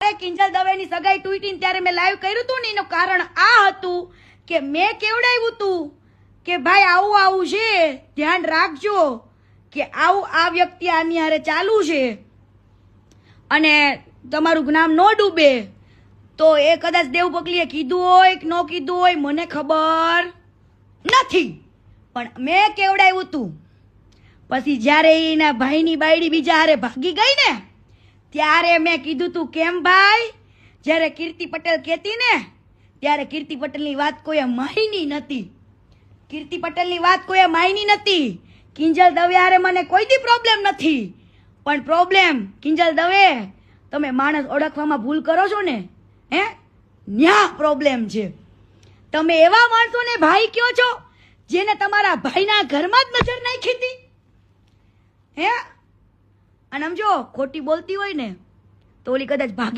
જ્યારે કિંજલ દવેની સગાઈ તૂટી ને ત્યારે મેં લાઈવ કર્યું હતું ને એનું કારણ આ હતું કે મેં કેવડાવ્યું હતું કે ભાઈ આવું આવું છે, ધ્યાન રાખજો કે આવું આ વ્યક્તિ આની હારે ચાલુ છે અને તમારું નામ ન ડૂબે. તો એ કદાચ દેવ પગલીએ કીધું હોય કે ન કીધું હોય મને ખબર નથી, પણ મેં કેવડાવ્યું હતું. પછી જ્યારે એના ભાઈની બાયડી બીજા હારે ભાગી ગઈ ને ત્યારે મેં કીધું તું કેમ ભાઈ, જ્યારે કીર્તિ પટેલ કહેતી ને ત્યારે કીર્તિ પટેલની વાત કોઈએ માયની નથી. કીર્તિ પટેલની વાત કોઈએ માયની નથી. કિંજલ દવે હારે મને કોઈ દી પ્રોબ્લેમ નથી, પણ પ્રોબ્લેમ કિંજલ દવે તમે માણસ ઓળખવામાં ભૂલ કરો છો ને, હે ન્યા પ્રોબ્લેમ છે. તમે એવા માણસોને ભાઈ કયો છો જેને તમારા ભાઈના ઘરમાં જ નજર નાખી હતી, હે? અને સમજો ખોટી બોલતી હોય ને તો ઓલી કદાચ ભાગી